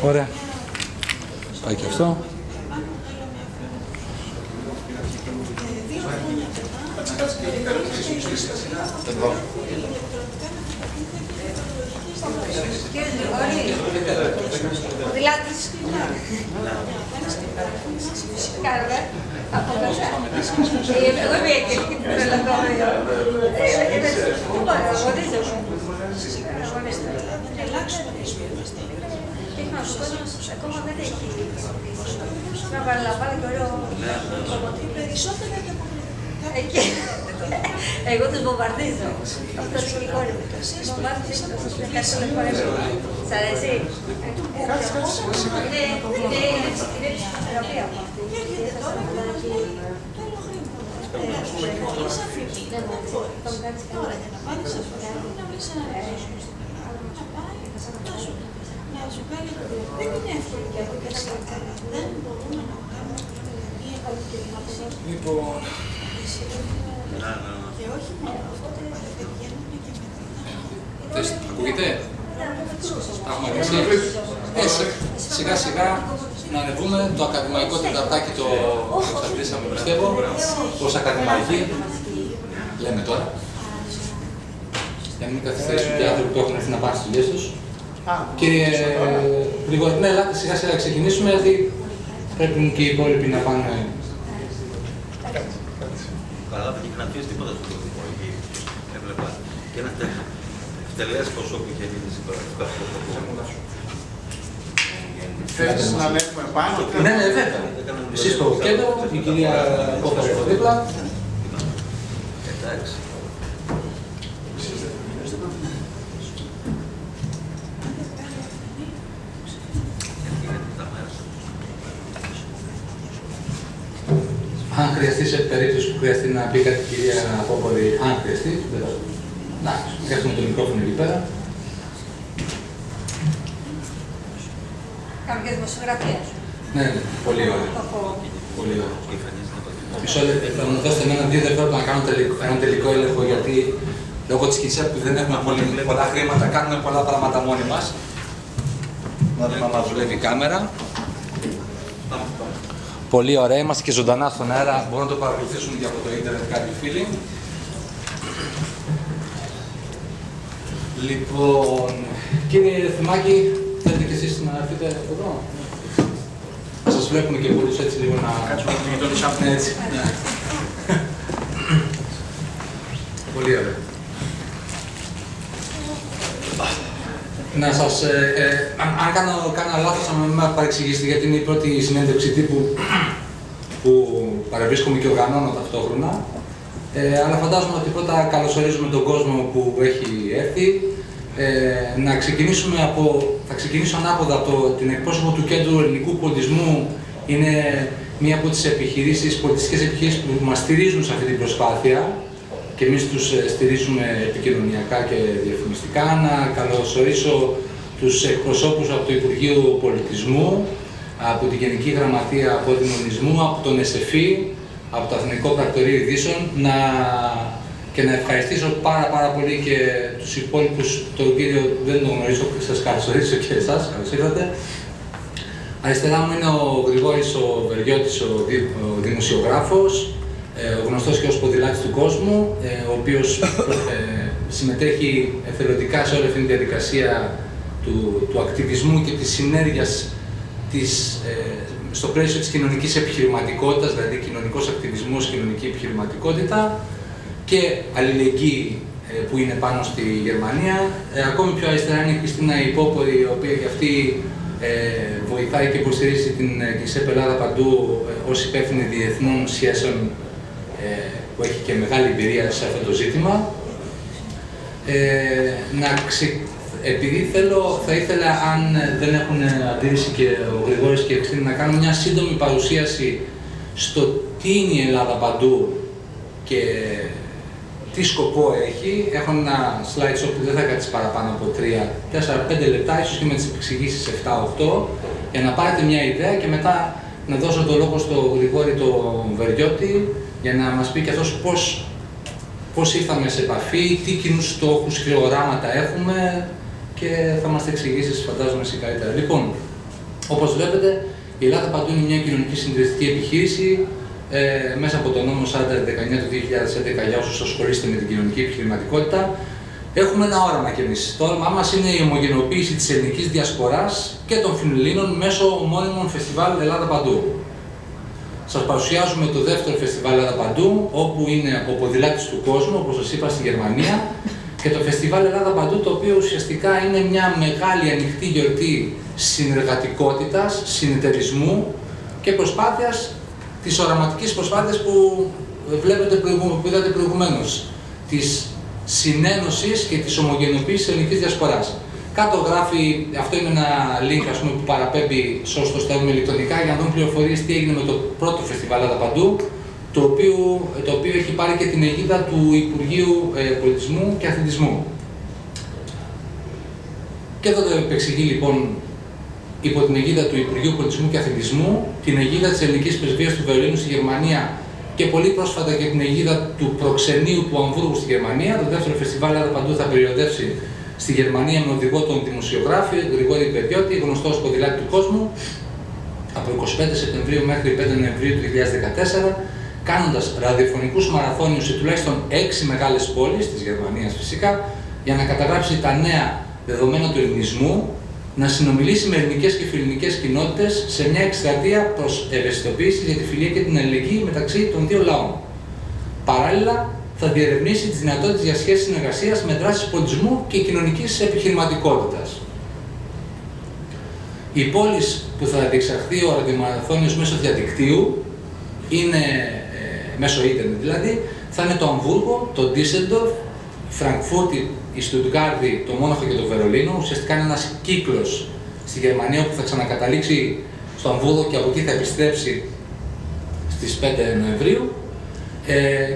Ωραία. Πάει και αυτό. Ο Δηλάτης. Κάνουμε. Από μέσα. Εγώ είμαι εκεί και την τρελατώμενο. Πού μπορώ, αγωνίζομαι. Ακόμα δεν έχει να παραλαμβάνει και ωραίο. Περισσότερα και από εγώ τους βομβαρδίζω. Αυτό είναι η κόρη μου. Βομβαρδίζω τους ευχαριστώ να χορεύω. Σ' αρέσει? Είναι ψυχοθεραπεία από αυτή. Έρχεται τώρα και θα έχει τέλο χρήμα. Τώρα για να πάρεις αυτό να βρεις ένα να σου κάνει δεν είναι εύκολο και από δεν μπορούμε να κάνουμε μία καλοκαιρινή. Λοιπόν... Και όχι μόνο, οπότε πηγαίνουν και μετά. Ακούγεται? Έχουμε αρχίσει. Σιγά σιγά να ανεβούμε το ακαδημαϊκό τεταρτάκι το εξαρτήσαμε, πιστεύω. Ως ακαδημαϊκοί, λέμε τώρα. Για να μην καθυστερήσουν και άνθρωποι που έχουν έρθει να πάνε στις δουλειές τους. Κύριε Γρηγόρη, ναι, ελάτε σιγά σιγά να ξεκινήσουμε, γιατί πρέπει και οι υπόλοιποι να πάνε. Καλά, δεν είχε να αφήσει τίποτα στο τοπικό εκεί. Έβλεπα και ένα τελές ποσό που είχε μείνει σήμερα. Θέλεις να ανέβουμε πάνω? Ναι, ναι, βέβαια. Εσείς στο κέντρο, η κυρία Κόφερ εδώ δίπλα. Εντάξει. Αν χρειαστεί, σε περίπτωση που χρειαστεί να πει κάτι η κυρία Πόπορη, αν χρειαστεί, εντάξει, έχουμε το μικρόφωνο εκεί πέρα. Κάποια δημοσιογραφία. Ναι, ναι, πολύ ωραία. Πολύ ωραία. Μισό λεπτό, θα μου δώσετε εμένα 2 δευτερόλεπτα να κάνω έναν τελικό έλεγχο, γιατί λόγω της Κιτσέπ που δεν έχουμε πολλά χρήματα, κάνουμε πολλά πράγματα μόνοι μας. Να δούμε αν δουλεύει η κάμερα. Πολύ ωραία, είμαστε και ζωντανά στον αέρα, μπορούν να το παρακολουθήσουν και από το ίντερνετ κάποιοι φίλοι. Λοιπόν, κύριε Θημάκη, θέλετε και εσείς να έρθετε εδώ? Να σας βλέπουμε και πολλούς έτσι λίγο να... Κάτσουμε να γειτονίσαμε. Ναι, έτσι. Ναι. Πολύ ωραία. Να σας... αν κάνω λάθος, να με παρεξηγήσετε, γιατί είναι η πρώτη συνέντευξη τύπου που παρευρίσκομαι και οργανώνω ταυτόχρονα. Αλλά φαντάζομαι ότι πρώτα καλωσορίζουμε τον κόσμο που έχει έρθει. Θα ξεκινήσω ανάποδα από την εκπρόσωπο του Κέντρου Ελληνικού Πολιτισμού. Είναι μία από τις πολιτιστικές επιχειρήσεις που μας στηρίζουν σε αυτή την προσπάθεια και εμείς τους στηρίζουμε επικοινωνιακά και διαφημιστικά. Να καλωσορίσω τους εκπροσώπους από το Υπουργείο Πολιτισμού, από την Γενική Γραμματεία Αποδημονισμού, από τον ΕΣΕΦΗ, από το Εθνικό Πρακτορείο Ειδήσεων, και να ευχαριστήσω πάρα πολύ και τους υπόλοιπους, τον κύριο δεν τον γνωρίζω, σας καλωσορίσω και εσάς, καλώς ήρθατε. Αριστερά μου είναι ο Γρηγόρης ο Βεργιώτης, ο δημοσιογράφος, ο γνωστός και ως ποδηλάτης του κόσμου, ο οποίος συμμετέχει εθελοντικά σε όλη αυτή τη διαδικασία του ακτιβισμού και της συνέργειας στο πλαίσιο της κοινωνικής επιχειρηματικότητας, δηλαδή κοινωνικός ακτιβισμός, κοινωνική επιχειρηματικότητα και αλληλεγγύη που είναι πάνω στη Γερμανία. Ακόμη πιο αριστερά είναι η Χριστίνα Υπόπορη, η οποία και αυτή βοηθάει και υποστηρίζει την ΚΙΣΕΠ Ελλάδα παντού ως υπεύθυνη διεθνών σχέσεων που έχει και μεγάλη εμπειρία σε αυτό το ζήτημα. Επειδή θα ήθελα, αν δεν έχουν αντίρρηση και ο Γρηγόρης και η Χριστίνα, να κάνω μια σύντομη παρουσίαση στο τι είναι η Ελλάδα παντού και τι σκοπό έχει. Έχω ένα slideshow που δεν θα κάτσει παραπάνω από 3-4-5 λεπτά, ίσως και με τις εξηγήσεις 7-8, για να πάρετε μια ιδέα και μετά να δώσω το λόγο στο Γρηγόρη το Βεργιώτη για να μας πει και αυτός πώς ήρθαμε σε επαφή, τι κοινούς στόχους και οράματα έχουμε και θα μας τα εξηγήσεις, φαντάζομαι, εσύ καλύτερα. Λοιπόν, Όπως βλέπετε, η Ελλάδα Παντού είναι μια κοινωνική συντηρητική επιχείρηση μέσα από τον νόμο 4019 του 2011 για όσους ασχολείστε με την κοινωνική επιχειρηματικότητα. Έχουμε ένα όραμα κι εμείς. Το όραμά μας είναι η ομογενοποίηση της ελληνικής διασποράς και των Φιλελλήνων μέσω ομώνυμων φεστιβάλ Ελλάδα Παντού. Σας παρουσιάζουμε το δεύτερο φεστιβάλ Ελλάδα Παντού, όπου είναι ο ποδηλάτης του κόσμου, όπως σας είπα, στη Γερμανία, και το φεστιβάλ Ελλάδα Παντού, το οποίο ουσιαστικά είναι μια μεγάλη ανοιχτή γιορτή συνεργατικότητας, συνεταιρισμού και προσπάθειας, της οραματικής προσπάθειας που είδατε προηγουμένως, της συνένωσης και της ομογενοποίησης της ελληνικής διασποράς. Κάτω γράφει, αυτό είναι ένα link ας πούμε, που παραπέμπει σε όσο το στέλνουμε ηλεκτρονικά για να δουν πληροφορίες τι έγινε με το πρώτο φεστιβάλ Ελλάδα Παντού, το οποίο έχει πάρει και την αιγίδα του Υπουργείου Πολιτισμού και Αθλητισμού. Και εδώ το επεξηγεί λοιπόν υπό την αιγίδα του Υπουργείου Πολιτισμού και Αθλητισμού, την αιγίδα της Ελληνικής Πρεσβείας του Βερολίνου στη Γερμανία και πολύ πρόσφατα και την αιγίδα του προξενείου του Αμβούργου στη Γερμανία. Το δεύτερο φεστιβάλ Ελλάδα Παντού θα περιοδεύσει στη Γερμανία με οδηγό τον δημοσιογράφο Γρηγόρη Παιδιώτη, γνωστός ποδηλάτη του κόσμου, από 25 Σεπτεμβρίου μέχρι 5 Νοεμβρίου του 2014, κάνοντας ραδιοφωνικούς μαραθώνιους σε τουλάχιστον 6 μεγάλες πόλεις της Γερμανίας φυσικά, για να καταγράψει τα νέα δεδομένα του ελληνισμού, να συνομιλήσει με ελληνικές και φιλελληνικές κοινότητες σε μια εκστρατεία προς ευαισθητοποίηση για τη φιλία και την αλληλεγγύη μεταξύ των δύο λαών. Παράλληλα, θα διερευνήσει τις δυνατότητες για σχέσεις συνεργασίας με δράσεις πολιτισμού και κοινωνικής επιχειρηματικότητας. Οι πόλεις που θα διεξαχθεί ο ραδιομαραθώνιος μέσω διαδικτύου, είναι μέσω ίντερνετ δηλαδή, θα είναι το Αμβούργο, το Ντίσελντορφ, η Φραγκφούρτη, η Στουτγκάρδη, το Μόναχο και το Βερολίνο. Ουσιαστικά είναι ένας κύκλος στη Γερμανία που θα ξανακαταλήξει στο Αμβούργο και από εκεί θα επιστρέψει στις 5 Νοεμβρίου.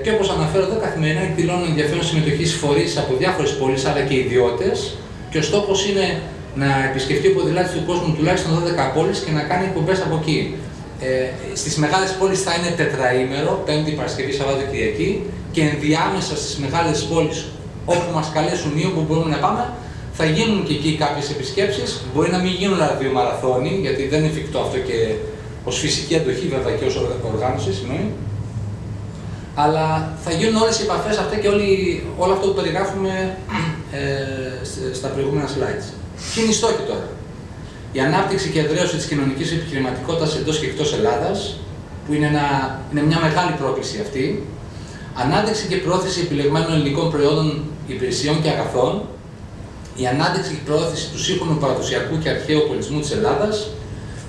Και όπως αναφέρω εδώ, καθημερινά εκδηλώνουν ενδιαφέρον συμμετοχή φορείς από διάφορες πόλεις αλλά και ιδιώτες. Και ο στόχος είναι να επισκεφτεί ο ποδηλάτης του κόσμου τουλάχιστον 12 πόλεις και να κάνει εκπομπές από εκεί. Στις μεγάλες πόλεις θα είναι τετραήμερο, Πέμπτη, Παρασκευή, Σαββάτο, Κυριακή, και ενδιάμεσα στις μεγάλες πόλεις όπου μας καλέσουν ή όπου μπορούμε να πάμε, θα γίνουν και εκεί κάποιες επισκέψεις. Μπορεί να μην γίνουν ραδιομαραθώνοι, γιατί δεν είναι εφικτό αυτό και ως φυσική αντοχή βέβαια και ως οργάνωση, συγγνώμη. Αλλά θα γίνουν όλες οι επαφές αυτά και όλο αυτό που περιγράφουμε στα προηγούμενα slides. Ποιοι είναι οι στόχοι τώρα? Η ανάπτυξη και εδραίωση της κοινωνικής επιχειρηματικότητας εντός και εκτός Ελλάδας, που είναι μια μεγάλη πρόκληση αυτή. Ανάδειξη και προώθηση επιλεγμένων ελληνικών προϊόντων, υπηρεσιών και αγαθών. Η ανάδειξη και προώθηση του σύγχρονου παραδοσιακού και αρχαίου πολιτισμού της Ελλάδας.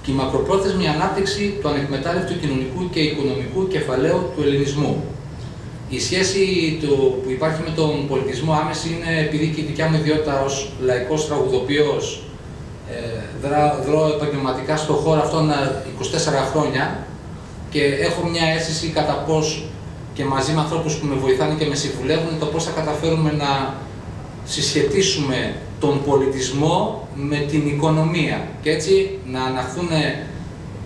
Και η μακροπρόθεσμη ανάπτυξη του ανεκμετάλλευτου κοινωνικού και οικονομικού κεφαλαίου του ελληνισμού. Η σχέση που υπάρχει με τον πολιτισμό άμεση είναι επειδή και η δικιά μου ιδιότητα ως λαϊκός τραγουδοποιός δράω επαγγελματικά στον χώρο αυτόν 24 χρόνια και έχω μια αίσθηση κατά πώς και μαζί με ανθρώπους που με βοηθάνε και με συμβουλεύουν το πώς θα καταφέρουμε να συσχετίσουμε τον πολιτισμό με την οικονομία και έτσι να αναχθούν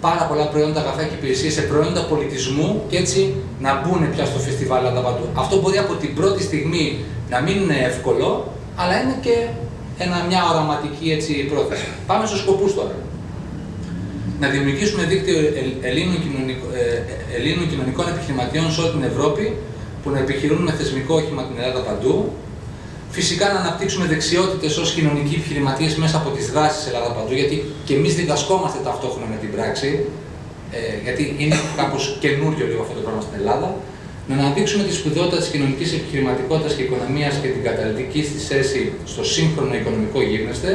πάρα πολλά προϊόντα, αγαθά και υπηρεσίες σε προϊόντα πολιτισμού και έτσι να μπουν πια στο φεστιβάλ Ελλάδα Παντού. Αυτό μπορεί από την πρώτη στιγμή να μην είναι εύκολο, αλλά είναι και μια οραματική πρόθεση. Πάμε στους σκοπούς τώρα. Να δημιουργήσουμε δίκτυο Ελλήνων κοινωνικών επιχειρηματιών σε όλη την Ευρώπη που να επιχειρούν με θεσμικό όχημα την Ελλάδα Παντού. Φυσικά να αναπτύξουμε δεξιότητες ως κοινωνικοί επιχειρηματίες μέσα από τις δράσεις Ελλάδα Παντού, γιατί και εμείς διδασκόμαστε ταυτόχρονα με την πράξη, γιατί είναι κάπως καινούριο λίγο αυτό το πράγμα στην Ελλάδα. Να αναδείξουμε τη σπουδαιότητα της κοινωνικής επιχειρηματικότητας και οικονομίας και την καταλυτική της θέση στο σύγχρονο οικονομικό γίγνεσθε.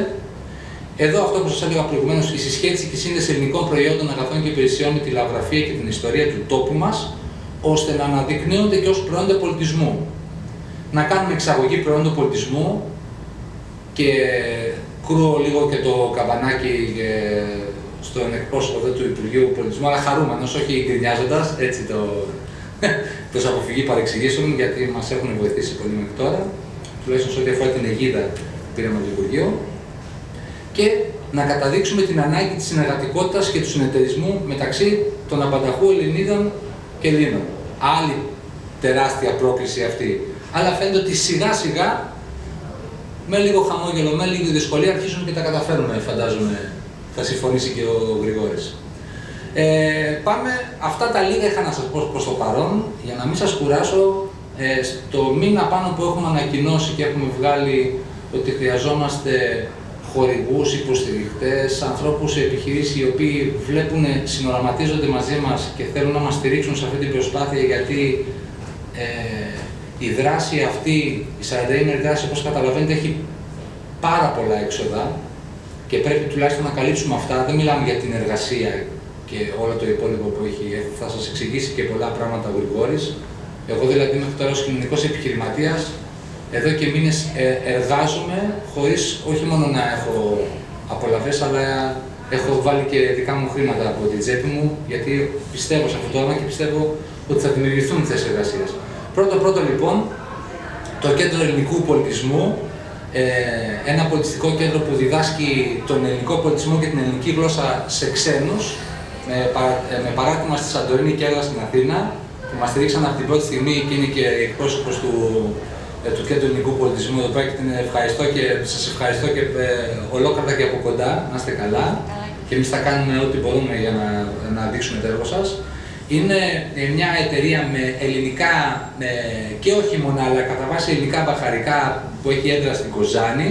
Εδώ αυτό που σας έλεγα προηγουμένως, η συσχέτιση και η σύνδεση ελληνικών προϊόντων, αγαθών και υπηρεσιών με τη λαογραφία και την ιστορία του τόπου μας, ώστε να αναδεικνύονται και ως προϊόντα πολιτισμού. Να κάνουμε εξαγωγή προϊόντων πολιτισμού και κρούω λίγο και το καμπανάκι στον εκπρόσωπο του Υπουργείου Πολιτισμού, αλλά χαρούμενος, όχι γκρινιάζοντας, έτσι το αποφυγή παρεξηγήσεων, γιατί μας έχουν βοηθήσει πολύ μέχρι τώρα, τουλάχιστον σε ό,τι αφορά την αιγίδα που πήραμε το Υπουργείο, και να καταδείξουμε την ανάγκη της συνεργατικότητας και του συνεταιρισμού μεταξύ των απανταχού Ελληνίδων και Ελλήνων. Άλλη τεράστια πρόκληση αυτή. Αλλά φαίνεται ότι σιγά σιγά, με λίγο χαμόγελο, με λίγη δυσκολία, αρχίζουν και τα καταφέρουμε, φαντάζομαι, θα συμφωνήσει και ο Γρηγόρης. Πάμε, αυτά τα λίγα είχα να σας πω προς το παρόν, για να μην σας κουράσω. Στο μήνα πάνω που έχουμε ανακοινώσει και έχουμε βγάλει ότι χρειαζόμαστε χορηγούς, υποστηριχτές, ανθρώπους σε επιχειρήσεις οι οποίοι βλέπουν, συνοραματίζονται μαζί μας και θέλουν να μας στηρίξουν σε αυτή την προσπάθεια, γιατί η δράση αυτή, η 40 δράση, όπως καταλαβαίνετε, έχει πάρα πολλά έξοδα και πρέπει τουλάχιστον να καλύψουμε αυτά. Δεν μιλάμε για την εργασία και όλο το υπόλοιπο που έχει. Θα σας εξηγήσει και πολλά πράγματα ο Γρηγόρης. Εγώ δηλαδή μέχρι τώρα ως κοινωνικός επιχειρηματίας, εδώ και μήνες εργάζομαι χωρίς όχι μόνο να έχω απολαβές, αλλά έχω βάλει και δικά μου χρήματα από την τσέπη μου, γιατί πιστεύω σε αυτό το όνομα και πιστεύω ότι θα δημιουργηθούν θέσεις εργασίας. Πρώτο λοιπόν, το Κέντρο Ελληνικού Πολιτισμού, ένα πολιτιστικό κέντρο που διδάσκει τον ελληνικό πολιτισμό και την ελληνική γλώσσα σε ξένους, με παράδειγμα στη Σαντορίνη και έδρα στην Αθήνα, που μας στηρίξαν από την πρώτη στιγμή και είναι και εκπρόσωπος του Κέντρου Ελληνικού Πολιτισμού εδώ πέρα και την ευχαριστώ και σας ευχαριστώ και ολόκαρτα και από κοντά, να είστε καλά. Και εμείς θα κάνουμε ό,τι μπορούμε για να δείξουμε το έργο σας. Είναι μια εταιρεία με ελληνικά και όχι μόνο, αλλά κατά βάση ελληνικά μπαχαρικά που έχει έδρα στην Κοζάνη,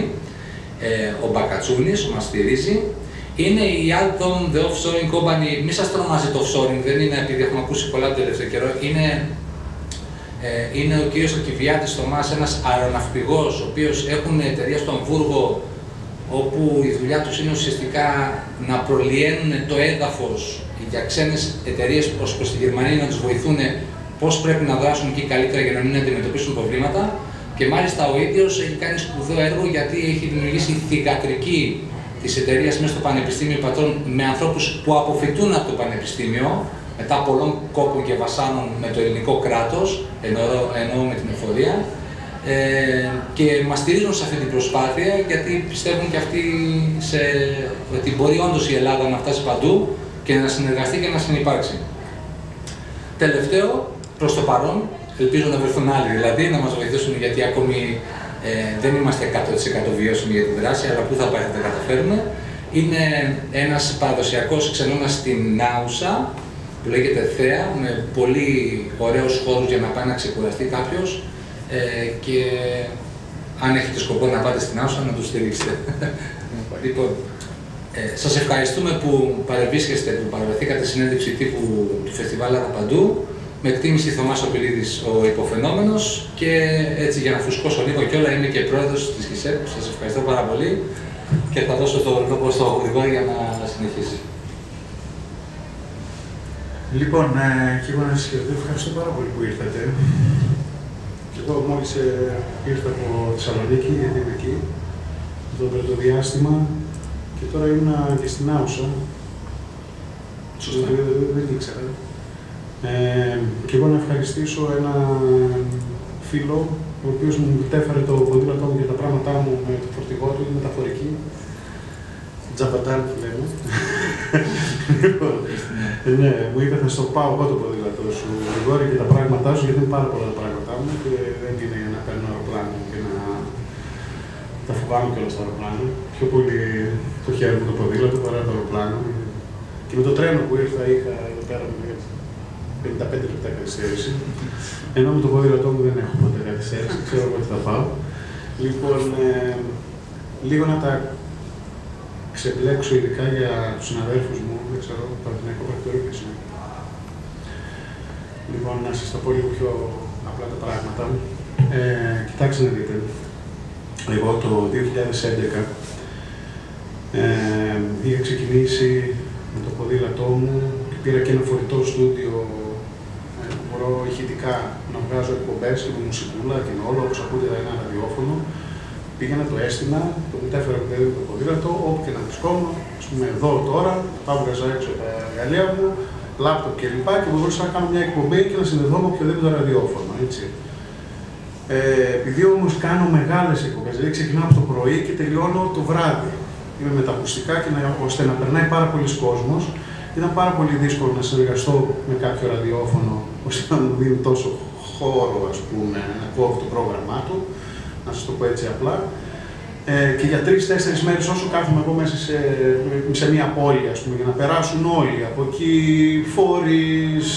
ο Μπακατσούνης, που μας στηρίζει. Είναι η Alton, The Offshoring Company, μη σας τρομάζει το offshoring, δεν είναι επειδή έχουμε ακούσει πολλά το τελευταίο καιρό. Είναι ο κύριος Ακιβιάτης Θωμάς, ένας αεροναυπηγός, ο οποίος έχουν εταιρεία στο Αμβούργο, όπου η δουλειά τους είναι ουσιαστικά να προλυαίνουν το έδαφος για ξένες εταιρείες προς τη Γερμανία, να τους βοηθούν πώς πρέπει να δράσουν εκεί καλύτερα για να μην αντιμετωπίσουν προβλήματα. Και μάλιστα ο ίδιος έχει κάνει σπουδαίο έργο, γιατί έχει δημιουργήσει θυγατρική της εταιρείας μέσα στο Πανεπιστήμιο Πατρών με ανθρώπους που αποφοιτούν από το Πανεπιστήμιο μετά πολλών κόπων και βασάνων με το ελληνικό κράτος, εννοώ με την εφορία, και μας στηρίζουν σε αυτή την προσπάθεια, γιατί πιστεύουν και αυτοί ότι μπορεί όντως η Ελλάδα να φτάσει παντού και να συνεργαστεί και να συνυπάρξει. Τελευταίο, προς το παρόν, ελπίζω να βρεθούν άλλοι δηλαδή, να μας βοηθήσουν, γιατί ακόμη δεν είμαστε 100% βιώσιμοι για τη δράση, αλλά πού θα πάει θα τα καταφέρουμε. Είναι ένας παραδοσιακός ξενώνας στην Νάουσα, που λέγεται Θέα, με πολύ ωραίους χώρους για να πάει να ξεκουραστεί κάποιος, και αν έχετε σκοπό να πάτε στην Νάουσα, να τους στηρίξετε. Λοιπόν, σας ευχαριστούμε που παρευρίσκεστε, που παραβρεθήκατε συνέντευξη τύπου του Φεστιβάλ Λάδα Παντού. Με εκτίμηση Θωμάς Οπηλίδης, ο υποφαινόμενος, και έτσι για να φουσκώσω λίγο κιόλα είμαι και πρόεδρος της ΧΙΣΕΠ. Σας ευχαριστώ πάρα πολύ και θα δώσω το λόγο στο Γρηγόρη για να συνεχίσει. Λοιπόν, και εγώ να σας ευχαριστώ πάρα πολύ που ήρθατε. Και εγώ μόλις ήρθα από Θεσσαλονίκη, γιατί είμαι εκεί, το πρώτο διάστημα, και τώρα ήμουν και στην Άουσα. Σωστά. Δεν ήξερα. Και εγώ να ευχαριστήσω έναν φίλο, ο οποίος μου μετέφερε το ποδήλατό μου και τα πράγματά μου με το φορτηγό του, η μεταφορική. Τζαμπατάλ που λέμε. Ναι, μου είπε θα στο πάω εγώ το ποδήλατό σου, Γρηγόρη, και τα πράγματά σου, γιατί είναι πάρα πολλά τα πράγματά μου και δεν είναι να παίρνω αεροπλάνο και να τα φοβάμαι κιόλας στο αεροπλάνο. Πιο πολύ το χέρι μου το ποδήλατο παρά το αεροπλάνο. Και με το τρένο που ήρθα είχα εδώ πέρα 55 λεπτά καθυστέρηση. Ενώ με το ποδήλατό μου δεν έχω ποτέ καθυστέρηση, ξέρω πότε θα πάω. Λοιπόν, λίγο να τα ξεμπλέξω ειδικά για τους συναδέλφους μου, δεν ξέρω, το Παναθηναϊκό Πρακτορείο. Λοιπόν, να σας τα πω λίγο πιο απλά τα πράγματα. Κοιτάξτε να δείτε. Εγώ το 2011 είχα ξεκινήσει με το ποδήλατό μου και πήρα και ένα φορητό στούντιο που μπορώ ηχητικά να βγάζω εκπομπές και με μουσικούλα και με όλο, όπως ακούτε ένα ραδιόφωνο. Πήγαινα, το έστεινα, το μετέφερα το ποδήλατο, όπου και να βρισκόμουν, ας πούμε εδώ τώρα, τα βγάζα έξω τα εργαλεία μου, λάπτοπ κλπ. Και μπορούσα να κάνω μια εκπομπή και να συνδεθώ με οποιοδήποτε ραδιόφωνο. Έτσι. Επειδή όμως κάνω μεγάλες εκπομπές, δηλαδή ξεκινάω από το πρωί και τελειώνω το βράδυ. Είμαι με τα ακουστικά και ώστε να περνάει πάρα πολλοί κόσμος. Ήταν πάρα πολύ δύσκολο να συνεργαστώ με κάποιο ραδιόφωνο ώστε να μου δίνει τόσο χώρο, ας πούμε, να ακούω το πρόγραμμά του. Να σας το πω έτσι απλά. και για 3-4 μέρες όσο κάθομαι εγώ μέσα σε μια πόλη, ας πούμε, για να περάσουν όλοι, από εκεί φορείς,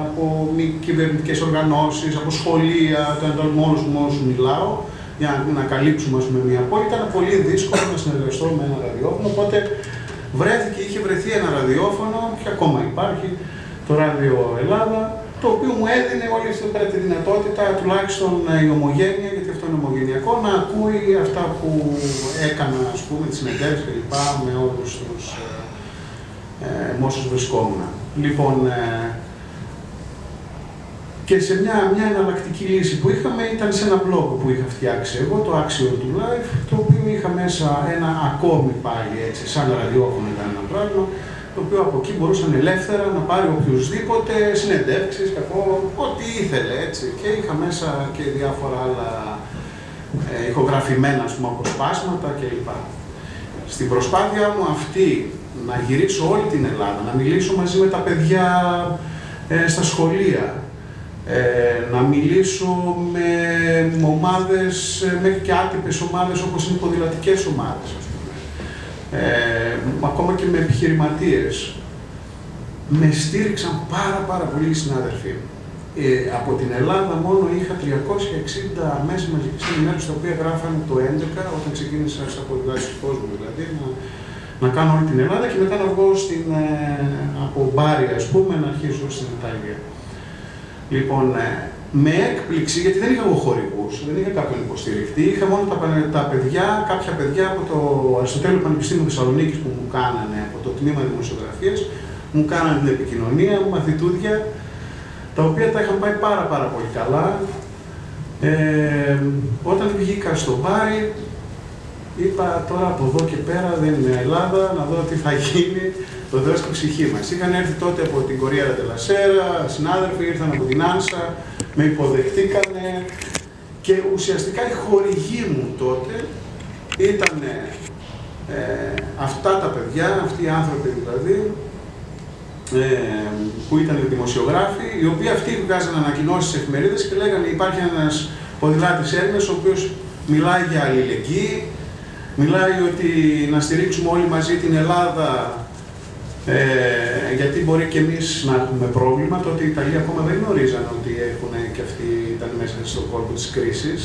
από μη κυβερνητικές οργανώσεις, από σχολεία, με όλους μου όσους μιλάω, για να καλύψουμε, ας πούμε, μια πόλη. Ήταν πολύ δύσκολο να συνεργαστώ με ένα ραδιόφωνο, οπότε είχε βρεθεί ένα ραδιόφωνο και ακόμα υπάρχει, το Ράδιο Ελλάδα, το οποίο μου έδινε όλη αυτή τη δυνατότητα, τουλάχιστον η ομογένεια, γιατί αυτό είναι ομογενειακό, να ακούει αυτά που έκανα, ας πούμε, τις συνεντεύξεις και λοιπά, με όλους τους όσους βρισκόμουν. Λοιπόν, και σε μια εναλλακτική λύση που είχαμε ήταν σε ένα blog που είχα φτιάξει εγώ, το Axion to Life, το οποίο είχα μέσα ένα ακόμη πάλι έτσι, σαν ραδιόφωνο ήταν ένα πράγμα, το οποίο από εκεί μπορούσαν ελεύθερα να πάρει οποιοδήποτε συνεντεύξεις, ό,τι ήθελε, έτσι. Και είχα μέσα και διάφορα άλλα ηχογραφημένα, ας πούμε, αποσπάσματα κλπ. Στην προσπάθεια μου αυτή, να γυρίσω όλη την Ελλάδα, να μιλήσω μαζί με τα παιδιά στα σχολεία, να μιλήσω με ομάδες, μέχρι και άτυπες ομάδες όπως είναι οι ποδηλατικές ομάδες, ας πούμε. Ακόμα και με επιχειρηματίες. Με στήριξαν πάρα πολλοί συνάδελφοι. Από την Ελλάδα μόνο είχα 360 μέσα μαζικής ενημέρωσης, τα οποία γράφανε το 2011, όταν ξεκίνησα στα ποδηλάτες του κόσμου, δηλαδή, να κάνω όλη την Ελλάδα και μετά να βγω από Μπάρι, ας πούμε, να αρχίσω στην Ιταλία. Λοιπόν, με έκπληξη, γιατί δεν είχα εγώ χορηγούς, δεν είχα κάποιον υποστηριχτή, είχα μόνο κάποια παιδιά από το Αριστοτέλειο Πανεπιστήμιο Θεσσαλονίκης που μου κάνανε, από το τμήμα δημοσιογραφίας, μου κάνανε την επικοινωνία, μαθητούδια, τα οποία τα είχαν πάει πάρα πολύ καλά. Όταν βγήκα στο Μπάρι, είπα τώρα από εδώ και πέρα δεν είναι Ελλάδα, να δω τι θα γίνει. Το Θεό στην ψυχή μας. Είχαν έρθει τότε από την Κοριέρα Τελασέρα, συνάδελφοι ήρθαν από την Άνσα, με υποδεχτήκανε και ουσιαστικά οι χορηγοί μου τότε ήταν αυτά τα παιδιά, αυτοί οι άνθρωποι δηλαδή, που ήταν δημοσιογράφοι, οι οποίοι αυτοί βγάζαν ανακοινώσεις στις εφημερίδες και λέγανε υπάρχει ένας ποδηλάτης Έλληνας ο οποίος μιλάει για αλληλεγγύη, μιλάει ότι να στηρίξουμε όλοι μαζί την Ελλάδα, γιατί μπορεί και εμείς να έχουμε πρόβλημα. Τότε οι Ιταλοί ακόμα δεν γνωρίζαν ότι και αυτοί ήταν μέσα στον κόλπο της κρίσης.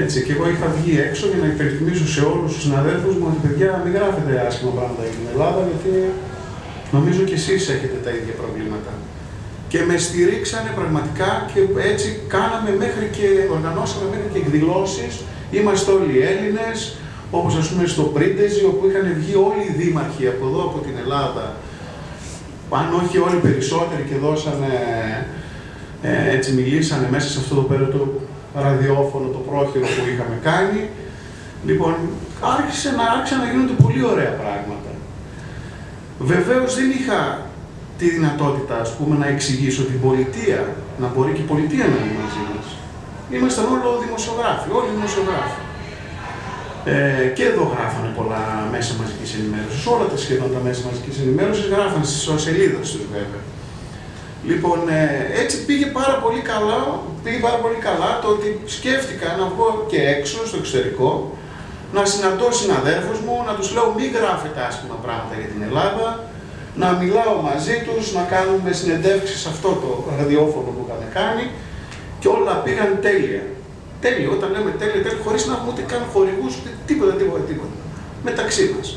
Έτσι, και εγώ είχα βγει έξω για να υπενθυμίσω σε όλους τους συναδέλφους μου ότι παιδιά μην γράφετε άσχημα πράγματα για την Ελλάδα, γιατί νομίζω και εσείς έχετε τα ίδια προβλήματα. Και με στηρίξανε πραγματικά και έτσι οργανώσαμε μέχρι και εκδηλώσεις. Είμαστε όλοι Έλληνες. Όπως ας πούμε στο Πρίντεζι, όπου είχαν βγει όλοι οι δήμαρχοι από εδώ, από την Ελλάδα, αν όχι όλοι περισσότεροι και δώσανε, έτσι μιλήσανε μέσα σε αυτό το πέρα το ραδιόφωνο, το πρόχειρο που είχαμε κάνει. Λοιπόν, άρχισαν να γίνονται πολύ ωραία πράγματα. Βεβαίως δεν είχα τη δυνατότητα, ας πούμε, να εξηγήσω την πολιτεία, να μπορεί και η πολιτεία να είναι μαζί μας. Ήμασταν όλοι δημοσιογράφοι. Και εδώ γράφανε πολλά μέσα μαζικής ενημέρωσης. Όλα τα σχεδόν τα μέσα μαζικής ενημέρωσης γράφανε στις σελίδες τους βέβαια. Λοιπόν, έτσι πήγε πάρα πολύ καλά το ότι σκέφτηκα να βγω και έξω στο εξωτερικό, να συναντώ συναδέρφους μου, να τους λέω μην γράφετε άσχημα πράγματα για την Ελλάδα, να μιλάω μαζί τους, να κάνουμε συνεντεύξεις σε αυτό το ραδιόφωνο που είχαμε κάνει και όλα πήγαν τέλεια. Τέλειο, όταν λέμε τέλειο, χωρίς να έχουμε ούτε καν χορηγούς, τίποτα. Μεταξύ μας.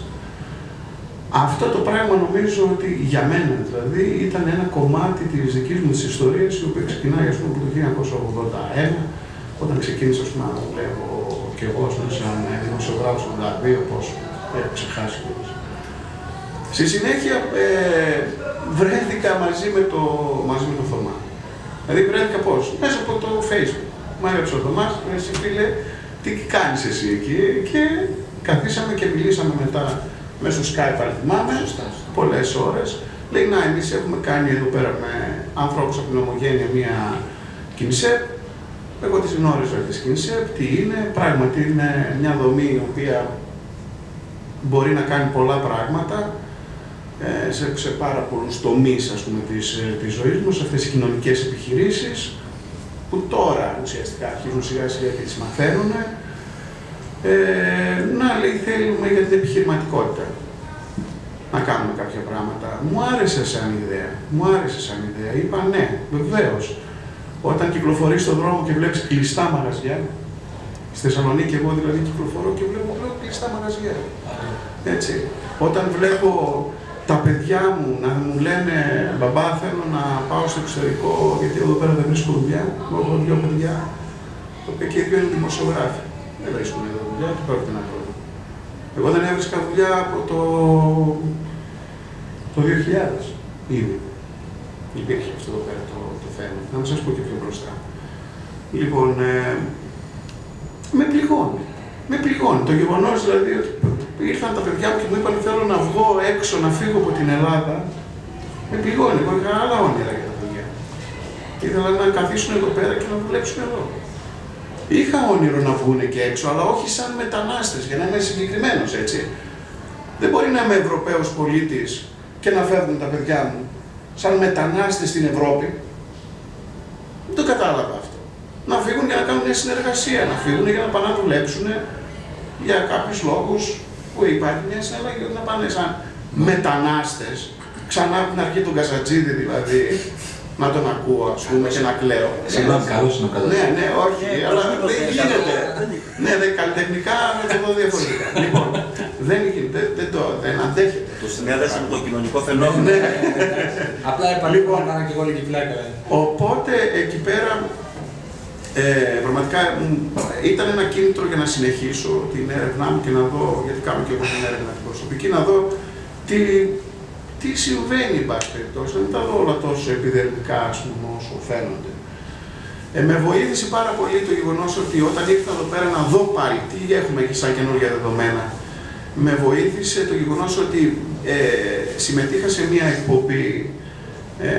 Αυτό το πράγμα νομίζω ότι για μένα δηλαδή ήταν ένα κομμάτι της δικής μου της ιστορίας, η οποία ξεκινάει ας πούμε από το 1981, όταν ξεκίνησα να βλέπω και εγώ σαν δημοσιογράφος του 82, πώς έχω ξεχάσει όλες. Στη συνέχεια βρέθηκα μαζί με το Θωμά. Δηλαδή βρέθηκα πώς, μέσα από το Facebook. Μ' άρεσε ο Θωμάς, εσύ φίλε, τι κάνεις εσύ εκεί, και καθίσαμε και μιλήσαμε μετά μέσω Skype, αν θυμάμαι, πολλές ώρες. Λέει, να, εμείς έχουμε κάνει εδώ πέρα με ανθρώπους από την Ομογένεια μία Κινσέπ. Εγώ τις γνώριζα τις Κινσέπ, τι είναι, πράγματι είναι μια δομή η οποία μπορεί να κάνει πολλά πράγματα σε πάρα πολλούς τομείς, ας πούμε, της ζωής μας, αυτές οι κοινωνικές επιχειρήσεις, που τώρα ουσιαστικά αρχίζουν σιγά σιγά και τις μαθαίνουν. να λέει θέλουμε για την επιχειρηματικότητα να κάνουμε κάποια πράγματα. Μου άρεσε σαν ιδέα. Είπα ναι, βεβαίως. Όταν κυκλοφορείς στον δρόμο και βλέπεις κλειστά μαγαζιά, στη Θεσσαλονίκη εγώ δηλαδή κυκλοφορώ και βλέπω κλειστά μαγαζιά. Έτσι. Όταν βλέπω τα παιδιά μου να μου λένε μπαμπά θέλω να πάω στο εξωτερικό γιατί εδώ πέρα δεν βρίσκω δουλειά, εγώ έχω 2 παιδιά, το οποίο και οι 2 είναι δημοσιογράφοι. Δεν βρίσκουν εδώ δουλειά, τι πρόκειται να βρω. Εγώ δεν έβρισκα δουλειά από το 2000 ήδη. Υπήρχε αυτό εδώ πέρα το θέμα. Να σας πω και πιο μπροστά. Λοιπόν, με πληγώνει. Το γεγονός δηλαδή ότι ήρθαν τα παιδιά μου και μου είπαν θέλω να βγω έξω, να φύγω από την Ελλάδα. Με πληγώνει. Εγώ είχα άλλα όνειρα για τα παιδιά. Ήθελα να καθίσουν εδώ πέρα και να δουλέψουν εδώ. Είχα όνειρο να βγουν και έξω, αλλά όχι σαν μετανάστες, για να είμαι συγκεκριμένος, έτσι. Δεν μπορεί να είμαι Ευρωπαίος πολίτης και να φεύγουν τα παιδιά μου σαν μετανάστες στην Ευρώπη. Δεν το κατάλαβα αυτό. Να φύγουν για να κάνουν μια συνεργασία, να φύγουν για να πάνε να δουλέψουν για κάποιους λόγους που υπάρχει μια συναλλαγή, να πάνε σαν μετανάστες, ξανά από την αρχή τον Καζατζίδη δηλαδή, να τον ακούω, ας πούμε, και να κλαίω. Συγγνώμη, καλώς είναι ο Καζατζίδης. Ναι, όχι, αλλά δεν γίνεται. Ναι, καλλιτεχνικά με το δω διαφορετικά. Λοιπόν, δεν αντέχεται. Το συνέδεσε με το κοινωνικό φαινόμενο. Απλά επαλήθω να κάνω και εγώ λίγη πλάκα. Οπότε, εκεί πέρα, πραγματικά ήταν ένα κίνητρο για να συνεχίσω την έρευνά μου και να δω, γιατί κάνω και εγώ την έρευνα την προσωπική, να δω τι συμβαίνει, εν πάση περιπτώσει, να μην τα δω όλα τόσο επιδερμικά, ας πούμε, όσο φαίνονται. Με βοήθησε πάρα πολύ το γεγονός ότι όταν ήρθα εδώ πέρα να δω πάλι τι έχουμε εκεί σαν καινούργια δεδομένα, με βοήθησε το γεγονός ότι συμμετείχα σε μια εκπομπή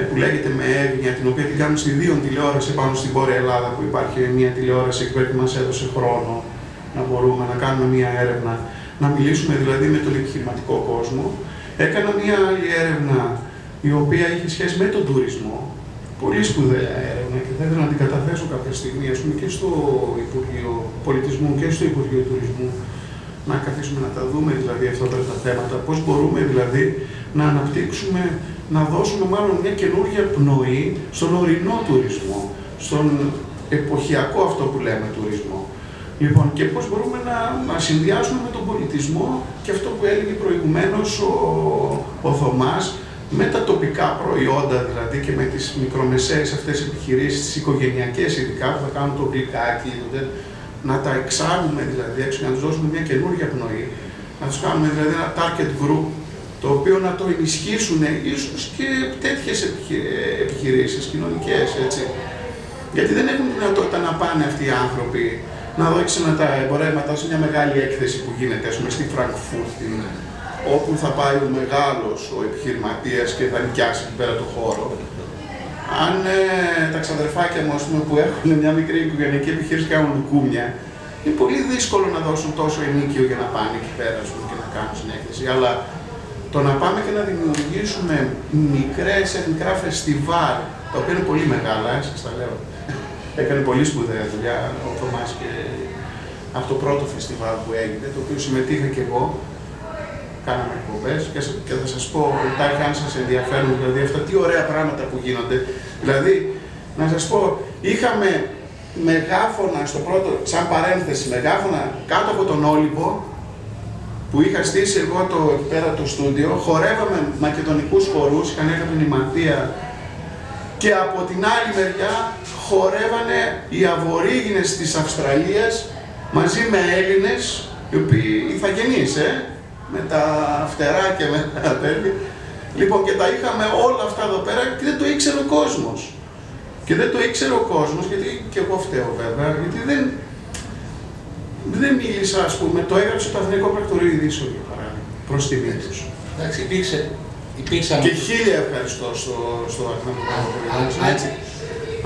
που λέγεται «Με έγνοια», την οποία την κάνουμε στη Δίον τηλεόραση πάνω στην Βόρεια Ελλάδα, που υπάρχει μια τηλεόραση εκεί πέρα που μας έδωσε χρόνο να μπορούμε να κάνουμε μια έρευνα, να μιλήσουμε δηλαδή με τον επιχειρηματικό κόσμο. Έκανα μια άλλη έρευνα η οποία είχε σχέση με τον τουρισμό, πολύ σπουδαία έρευνα και θα ήθελα να την καταθέσω κάποια στιγμή, ας πούμε, και στο Υπουργείο Πολιτισμού και στο Υπουργείο Τουρισμού, να καθίσουμε να τα δούμε δηλαδή αυτά τα θέματα, πώς μπορούμε δηλαδή να αναπτύξουμε, να δώσουμε μάλλον μια καινούργια πνοή στον ορεινό τουρισμό, στον εποχιακό αυτό που λέμε τουρισμό. Λοιπόν, και πώς μπορούμε να συνδυάσουμε με τον πολιτισμό και αυτό που έλεγε προηγουμένως ο Θωμάς, με τα τοπικά προϊόντα δηλαδή και με τις μικρομεσαίες αυτές επιχειρήσεις, τις οικογενειακές ειδικά που θα κάνουν το γλυκάκι, να τα εξάγουμε δηλαδή έξω, να τους δώσουμε μια καινούργια πνοή, να τους κάνουμε δηλαδή ένα target group, το οποίο να το ενισχύσουν ίσως και τέτοιες επιχειρήσεις κοινωνικές, έτσι. Γιατί δεν έχουν δυνατότητα να πάνε αυτοί οι άνθρωποι να δείξουν τα εμπορεύματα σε μια μεγάλη έκθεση που γίνεται, ας πούμε, στη Φραγκφούρτη, όπου θα πάει ο μεγάλος, ο επιχειρηματίας και θα νοικιάσει εκεί πέρα το χώρο. Αν τα ξαδερφάκια μου, ας πούμε, που έχουν μια μικρή οικογενειακή επιχείρηση και κάνουν λουκούμια, είναι πολύ δύσκολο να δώσουν τόσο ενίκιο για να πάνε εκεί πέρα, ας πούμε, και να κάνουν συνέκθεση. Αλλά το να πάμε και να δημιουργήσουμε μικρά φεστιβάλ, τα οποία είναι πολύ μεγάλα, σας τα λέω. Έκανε πολύ σπουδαία δουλειά ο Θωμάς και αυτό το πρώτο φεστιβάλ που έγινε, το οποίο συμμετείχα και εγώ. Κάναμε εκπομπές και θα σας πω μετά, αν σας ενδιαφέρουν δηλαδή αυτά, τι ωραία πράγματα που γίνονται. Δηλαδή, να σας πω, είχαμε μεγάφωνα στο πρώτο, σαν παρένθεση, μεγάφωνα κάτω από τον Όλυμπο, που είχα στήσει εγώ εκεί πέρα το στούντιο, χορεύαμε μακεδονικούς χορούς, είχαν έρθει από την Ηματία, και από την άλλη μεριά χορεύανε οι Αβορίγινες της Αυστραλίας μαζί με Έλληνες, οι οποίοι ηθαγενείς, με τα φτερά και με τα τέτοια. Λοιπόν, και τα είχαμε όλα αυτά εδώ πέρα και δεν το ήξερε ο κόσμος. Και δεν το ήξερε ο κόσμος, γιατί και εγώ φταίω βέβαια, γιατί δεν μίλησα, ας πούμε, το έγραψε το Αθηνικό Πρακτορείο Ειδήσεων, για παράδειγμα, προς τιμή τους. Εντάξει, υπήρξε. Και 1000 ευχαριστώ στο Αθηνικό Πρακτορείο Ειδήσεων.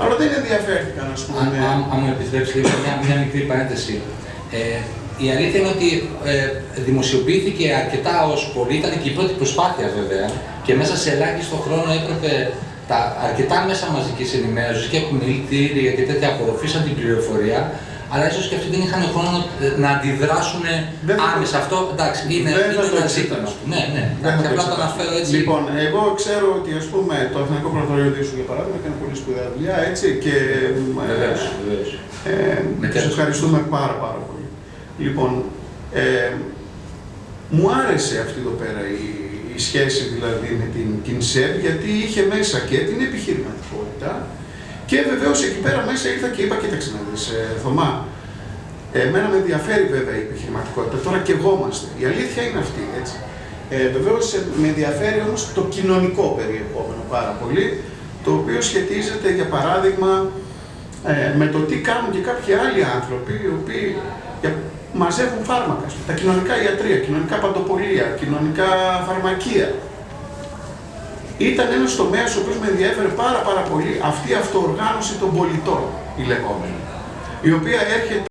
Αλλά δεν ενδιαφέρθηκαν, ας πούμε. Αν μου επιτρέψει μια μικρή παρένθεση. Η αλήθεια είναι ότι δημοσιοποιήθηκε αρκετά ως πολύ, ήταν και η πρώτη προσπάθεια βέβαια, και μέσα σε ελάχιστο χρόνο έπρεπε αρκετά μέσα μαζικής ενημέρωσης και επιμελητήρια και τέτοια απορροφήσαν την πληροφορία, αλλά ίσως και αυτοί δεν είχαν χρόνο να αντιδράσουν άμεσα. Αυτό εντάξει, είναι ένα ζήτημα. Ναι, ναι. Απλά το αναφέρω έτσι. Λοιπόν, εγώ ξέρω ότι ας πούμε το Εθνικό Πρωτοβουλίο Δήσου για παράδειγμα έκανε πολύ σπουδαία δουλειά έτσι και. Βεβαίως. Σας ευχαριστούμε πάρα πολύ. Λοιπόν, μου άρεσε αυτή εδώ πέρα η σχέση δηλαδή με την Κινσέρ, γιατί είχε μέσα και την επιχειρηματικότητα και βεβαίως εκεί πέρα μέσα ήρθα και είπα, κοίταξε να δεις, Θωμά, εμένα με ενδιαφέρει βέβαια η επιχειρηματικότητα, τώρα και εγώ είμαστε, η αλήθεια είναι αυτή, έτσι. Βεβαίως με ενδιαφέρει όμως το κοινωνικό περιεχόμενο πάρα πολύ, το οποίο σχετίζεται για παράδειγμα με το τι κάνουν και κάποιοι άλλοι άνθρωποι οι οποίοι μαζεύουν φάρμακα, τα κοινωνικά ιατρεία, κοινωνικά παντοπολία, κοινωνικά φαρμακεία. Ήταν ένας τομέας ο οποίος με ενδιέφερε πάρα πολύ αυτή η αυτοοργάνωση των πολιτών, η λεγόμενη, η οποία έρχεται